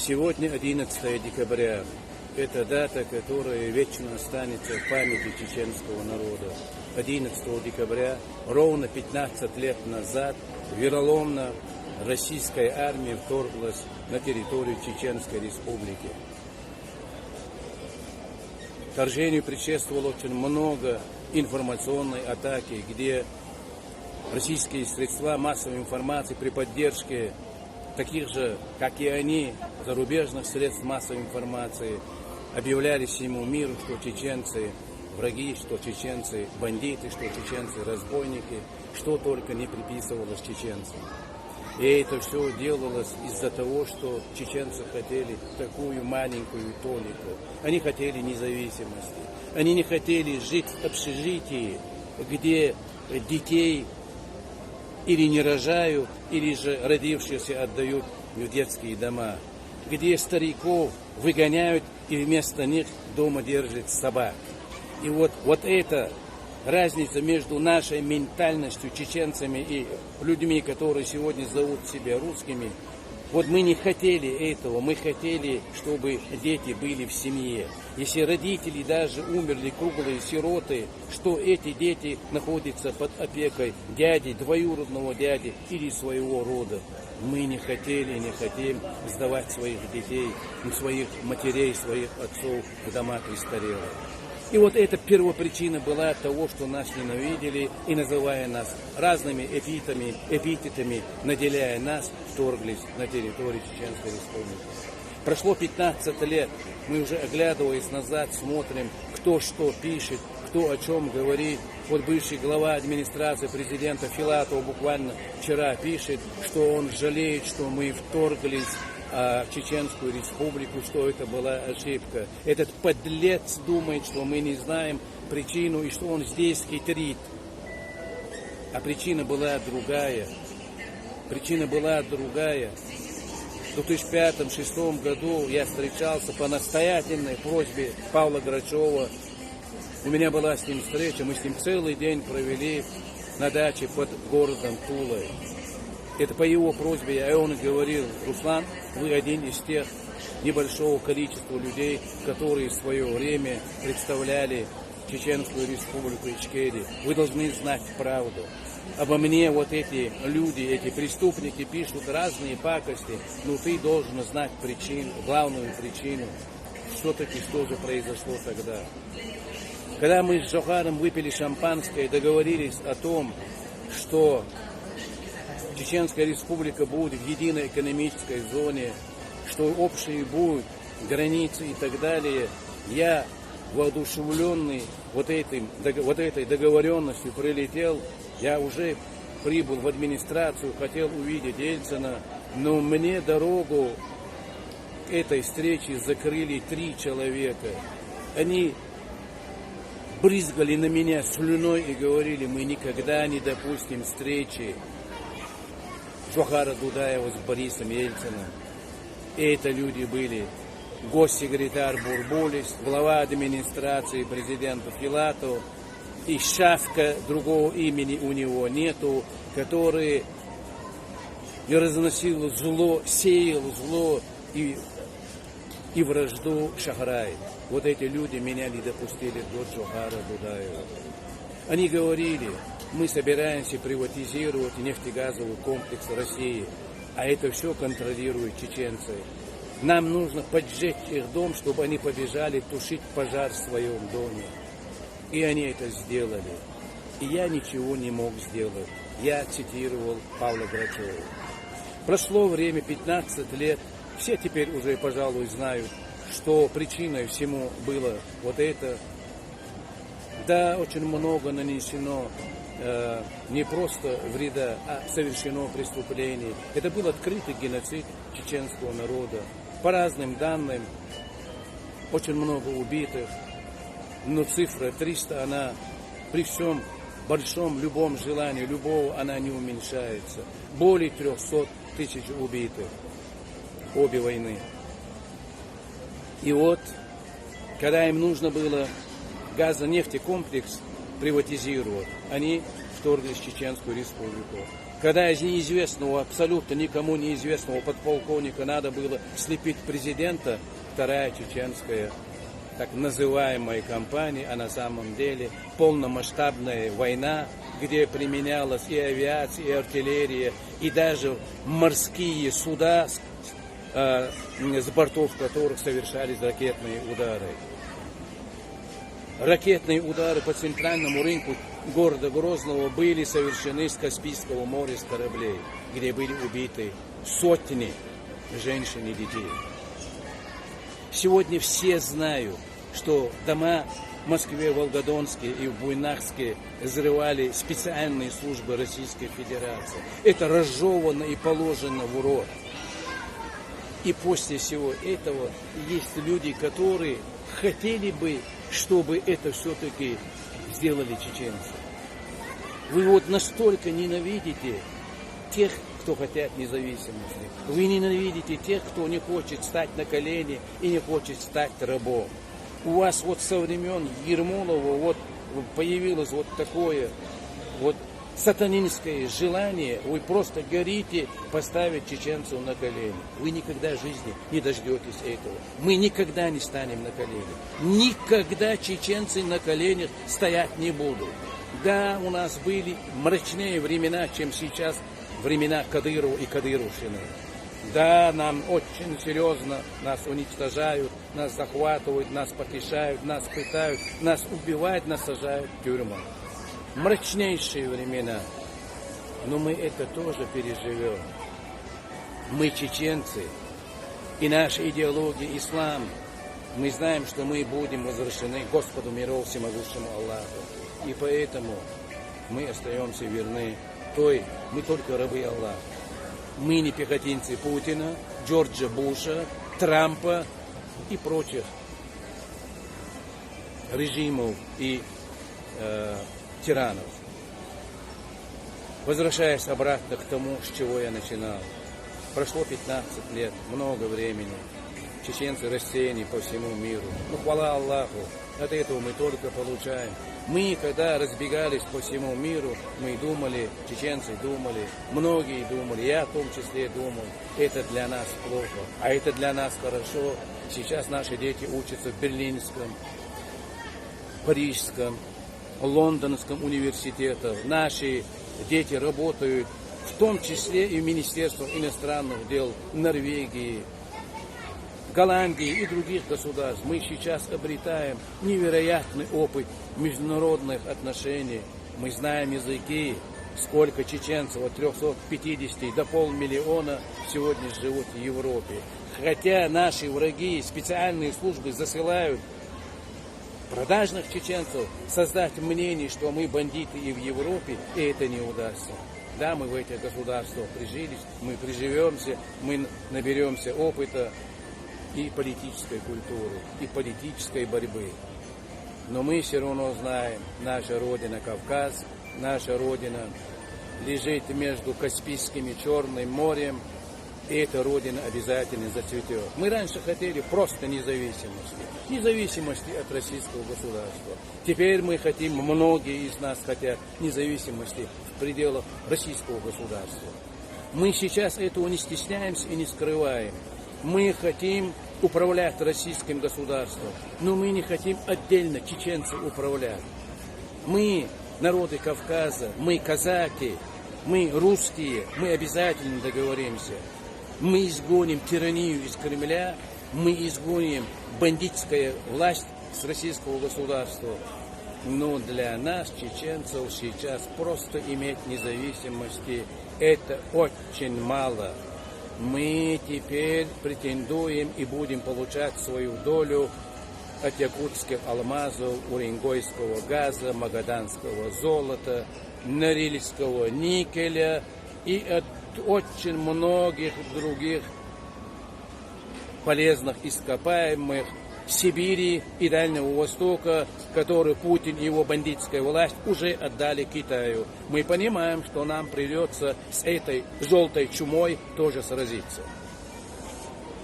Сегодня 11 декабря. Это дата, которая вечно останется в памяти чеченского народа. 11 декабря, ровно 15 лет назад, вероломно российская армия вторглась на территорию Чеченской Республики. Вторжению предшествовало очень много информационной атаки, где российские средства массовой информации при поддержке таких же, как и они, зарубежных средств массовой информации, объявляли всему миру, что чеченцы враги, что чеченцы бандиты, что чеченцы разбойники, что только не приписывалось чеченцам. И это все делалось из-за того, что чеченцы хотели такую маленькую толику. Они хотели независимости. Они не хотели жить в общежитии, где детей или не рожают, или же родившиеся отдают в детские дома, где стариков выгоняют и вместо них дома держат собак. И вот эта разница между нашей ментальностью, чеченцами и людьми, которые сегодня зовут себя русскими, вот мы не хотели этого, мы хотели, чтобы дети были в семье. Если родители даже умерли, круглые сироты, что эти дети находятся под опекой дяди, двоюродного дяди или своего рода. Мы не хотели, не хотим сдавать своих детей, своих матерей, своих отцов в дома престарелых. И вот эта первопричина была того, что нас ненавидели и, называя нас разными эпитетами, наделяя нас, вторглись на территорию Чеченской Республики. Прошло 15 лет, мы уже, оглядываясь назад, смотрим, кто что пишет, кто о чем говорит. Вот бывший глава администрации президента Филатов буквально вчера пишет, что он жалеет, что мы вторглись в Чеченскую Республику, что это была ошибка. Этот подлец думает, что мы не знаем причину и что он здесь хитрит. А причина была другая. Причина была другая. В 2005-2006 году я встречался по настоятельной просьбе Павла Грачева. У меня была с ним встреча, мы с ним целый день провели на даче под городом Тулой. Это по его просьбе, и он говорил: Руслан, вы один из тех небольшого количества людей, которые в свое время представляли Чеченскую Республику Ичкерия. Вы должны знать правду. Обо мне вот эти люди, эти преступники пишут разные пакости, но ты должен знать причину, главную причину, все-таки что же произошло тогда. Когда мы с Джохаром выпили шампанское и договорились о том, что Чеченская Республика будет в единой экономической зоне, что общие будут границы и так далее, я, воодушевленный вот этой договоренностью, прилетел, я уже прибыл в администрацию, хотел увидеть Ельцина, но мне дорогу к этой встрече закрыли 3 человека. Они брызгали на меня слюной и говорили: мы никогда не допустим встречи Джохара Дудаева с Борисом Ельциным. И это люди были госсекретарь Бурбулис, глава администрации президента Филатов и шавка, другого имени у него нету, который разносил зло, сеял зло и вражду Шахрай. Вот эти люди меня не допустили до Джохара Дудаева. Они говорили: мы собираемся приватизировать нефтегазовый комплекс России, а это все контролируют чеченцы. Нам нужно поджечь их дом, чтобы они побежали тушить пожар в своем доме. И они это сделали. И я ничего не мог сделать. Я цитировал Павла Грачева. Прошло время, 15 лет. Все теперь уже, пожалуй, знают, что причиной всему было вот это. Да, очень много нанесено не просто вреда, а совершено преступлений. Это был открытый геноцид чеченского народа. По разным данным, очень много убитых, но цифра 300, она при всем большом, любом желании, любого, она не уменьшается. Более 300 тысяч убитых. Обе войны. И вот, когда им нужно было газонефтекомплекс приватизировать, они вторглись в Чеченскую Республику. когда из неизвестного, абсолютно никому неизвестного подполковника надо было слепить президента, вторая чеченская так называемая кампания, а на самом деле полномасштабная война, где применялась и авиация, и артиллерия, и даже морские суда, с бортов которых совершались ракетные удары. Ракетные удары по центральному рынку города Грозного были совершены с Каспийского моря с кораблей, где были убиты сотни женщин и детей. Сегодня все знают, что дома в Москве, Волгодонске и в Буйнакске взрывали специальные службы Российской Федерации. Это разжевано и положено в урод. И после всего этого есть люди, которые хотели бы, чтобы это все-таки сделали чеченцы. Вы вот настолько ненавидите тех, кто хотят независимости. Вы ненавидите тех, кто не хочет стать на колени и не хочет стать рабом. У вас вот со времен Ермолова вот появилось вот такое вот сатанинское желание, вы просто горите поставить чеченцев на колени. Вы никогда в жизни не дождетесь этого. Мы никогда не станем на колени. Никогда чеченцы на коленях стоять не будут. Да, у нас были мрачнее времена, чем сейчас времена Кадырова и Кадыровщины. Да, нам очень серьезно нас уничтожают, нас захватывают, нас похищают, нас пытают, нас убивают, нас сажают в тюрьму. Мрачнейшие времена. Но мы это тоже переживем. Мы чеченцы, и наша идеология ислам. Мы знаем, что мы будем возвращены Господу миров всемогущему Аллаху. И поэтому мы остаемся верны той, мы только рабы Аллаха. Мы не пехотинцы Путина, Джорджа Буша, Трампа и прочих режимов и тиранов. Возвращаясь обратно к тому, с чего я начинал. Прошло 15 лет, много времени. Чеченцы рассеяны по всему миру. Ну, хвала Аллаху, от этого мы только получаем. Мы, когда разбегались по всему миру, мы думали, чеченцы думали, многие думали, я в том числе думал, это для нас плохо, а это для нас хорошо. Сейчас наши дети учатся в Берлинском, Парижском, Лондонском университетах. Наши дети работают, в том числе и в Министерстве иностранных дел Норвегии, Голландии и других государств. Мы сейчас обретаем невероятный опыт международных отношений. Мы знаем языки, сколько чеченцев, от 350 до 500 000 сегодня живут в Европе. Хотя наши враги, специальные службы засылают продажных чеченцев создать мнение, что мы бандиты и в Европе, и это не удастся. Да, мы в этих государствах прижились, мы приживемся, мы наберемся опыта и политической культуры, и политической борьбы. Но мы все равно знаем, наша родина Кавказ, наша родина лежит между Каспийским и Черным морем, и эта родина обязательно зацветет. Мы раньше хотели просто независимости от российского государства. Теперь мы хотим, многие из нас хотят независимости в пределах российского государства. Мы сейчас этого не стесняемся и не скрываем. Мы хотим управлять российским государством, но мы не хотим отдельно чеченцев управлять. Мы, народы Кавказа, мы казаки, мы русские, мы обязательно договоримся. Мы изгоним тиранию из Кремля, мы изгоним бандитскую власть с российского государства. Но для нас, чеченцев, сейчас просто иметь независимости это очень мало. Мы теперь претендуем и будем получать свою долю от якутских алмазов, уренгойского газа, магаданского золота, норильского никеля и от очень многих других полезных ископаемых Сибири и Дальнего Востока, которые Путин и его бандитская власть уже отдали Китаю. Мы понимаем, что нам придется с этой желтой чумой тоже сразиться.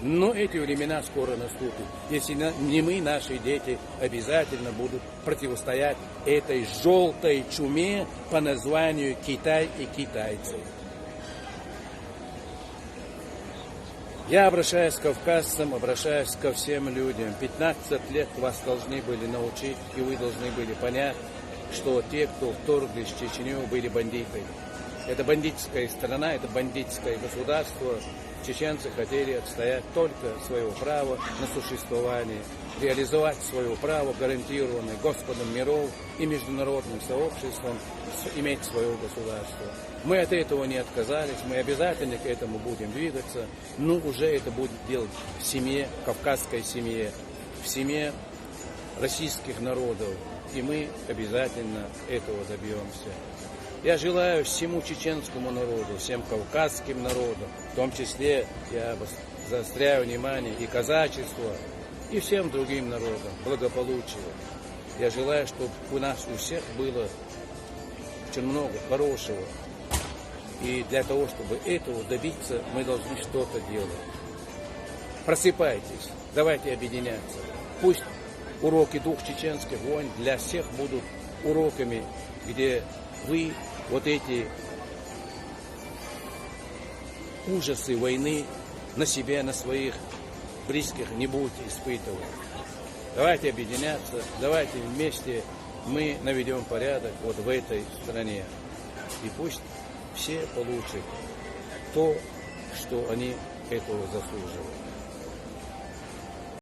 Но эти времена скоро наступят. Если не мы, наши дети обязательно будут противостоять этой желтой чуме по названию Китай и китайцы. Я обращаюсь к кавказцам, обращаюсь ко всем людям. 15 лет вас должны были научить, и вы должны были понять, что те, кто вторглись в Чечню, были бандиты. Это бандитская страна, это бандитское государство. Чеченцы хотели отстоять только свое право на существование, реализовать свое право, гарантированное Господом миров и международным сообществом, иметь свое государство. Мы от этого не отказались, мы обязательно к этому будем двигаться, но уже это будет делать в семье, кавказской семье, в семье российских народов, и мы обязательно этого добьемся. Я желаю всему чеченскому народу, всем кавказским народам, в том числе я заостряю внимание и казачество, и всем другим народам благополучия. Я желаю, чтобы у нас у всех было очень много хорошего. И для того, чтобы этого добиться, мы должны что-то делать. Просыпайтесь, давайте объединяться. Пусть уроки двух чеченских войн для всех будут уроками, где вы вот эти ужасы войны на себе, на своих близких не будете испытывать. Давайте объединяться, давайте вместе мы наведем порядок вот в этой стране. И пусть все получат то, что они этого заслуживают.